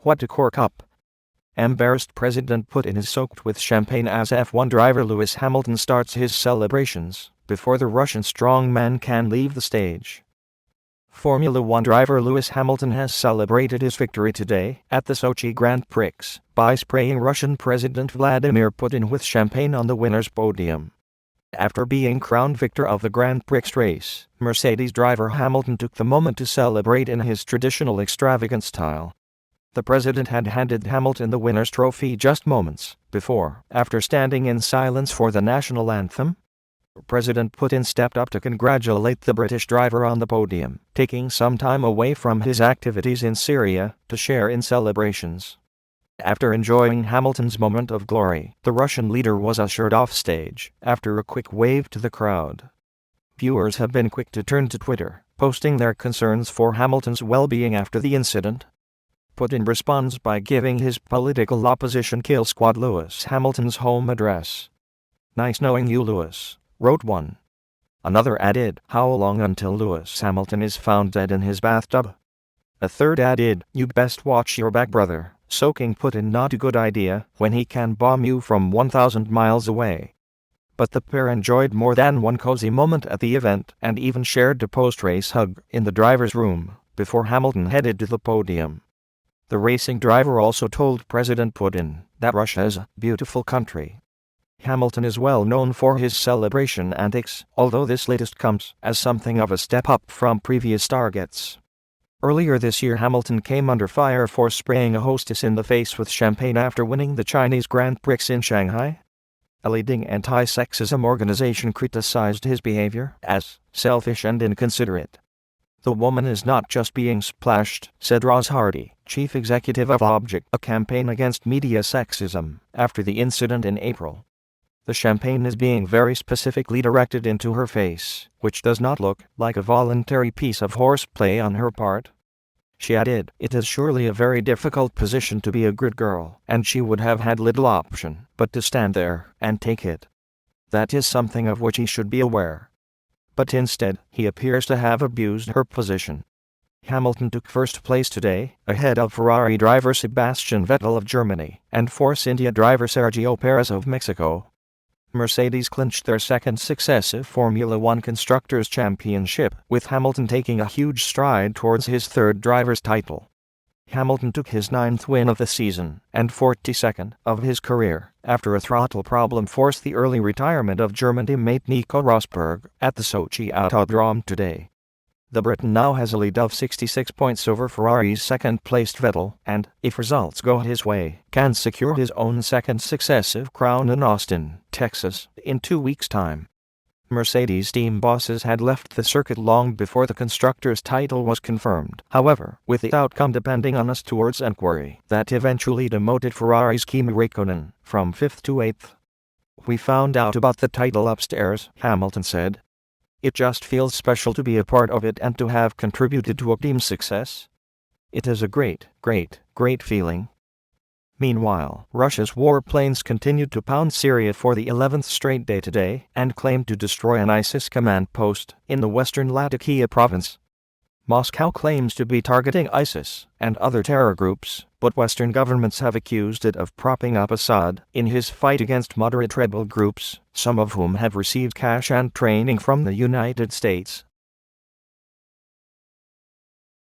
What a cork-up. Embarrassed President Putin is soaked with champagne as F1 driver Lewis Hamilton starts his celebrations before the Russian strongman can leave the stage. Formula One driver Lewis Hamilton has celebrated his victory today at the Sochi Grand Prix by spraying Russian President Vladimir Putin with champagne on the winner's podium. After being crowned victor of the Grand Prix race, Mercedes driver Hamilton took the moment to celebrate in his traditional extravagant style. The president had handed Hamilton the winner's trophy just moments before, after standing in silence for the national anthem. President Putin stepped up to congratulate the British driver on the podium, taking some time away from his activities in Syria to share in celebrations. After enjoying Hamilton's moment of glory, the Russian leader was ushered off stage after a quick wave to the crowd. Viewers have been quick to turn to Twitter, posting their concerns for Hamilton's well-being after the incident. Putin responds by giving his political opposition kill squad Lewis Hamilton's home address. "Nice knowing you, Lewis," wrote one. Another added, "How long until Lewis Hamilton is found dead in his bathtub?" A third added, "You best watch your back, brother, soaking Putin not a good idea when he can bomb you from 1,000 miles away." But the pair enjoyed more than one cozy moment at the event and even shared a post-race hug in the driver's room before Hamilton headed to the podium. The racing driver also told President Putin that Russia is a beautiful country. Hamilton is well known for his celebration antics, although this latest comes as something of a step up from previous targets. Earlier this year, Hamilton came under fire for spraying a hostess in the face with champagne after winning the Chinese Grand Prix in Shanghai. A leading anti-sexism organization criticized his behavior as selfish and inconsiderate. "The woman is not just being splashed," said Roz Hardy, chief executive of Object, a campaign against media sexism, after the incident in April. "The champagne is being very specifically directed into her face, which does not look like a voluntary piece of horseplay on her part." She added, "It is surely a very difficult position to be a good girl, and she would have had little option but to stand there and take it. That is something of which he should be aware. But instead, he appears to have abused her position." Hamilton took first place today, ahead of Ferrari driver Sebastian Vettel of Germany and Force India driver Sergio Perez of Mexico. Mercedes clinched their second successive Formula One Constructors' Championship, with Hamilton taking a huge stride towards his third driver's title. Hamilton took his 9th win of the season and 42nd of his career, after a throttle problem forced the early retirement of German teammate Nico Rosberg at the Sochi Autodrome today. The Briton now has a lead of 66 points over Ferrari's second-placed Vettel and, if results go his way, can secure his own second successive crown in Austin, Texas, in 2 weeks' time. Mercedes team bosses had left the circuit long before the constructors' title was confirmed, however, with the outcome depending on a steward's inquiry that eventually demoted Ferrari's Kimi Räikkönen from 5th to 8th. "We found out about the title upstairs," Hamilton said. "It just feels special to be a part of it and to have contributed to a team's success. It is a great feeling." Meanwhile, Russia's warplanes continued to pound Syria for the 11th straight day today and claimed to destroy an ISIS command post in the western Latakia province. Moscow claims to be targeting ISIS and other terror groups, but Western governments have accused it of propping up Assad in his fight against moderate rebel groups, some of whom have received cash and training from the United States.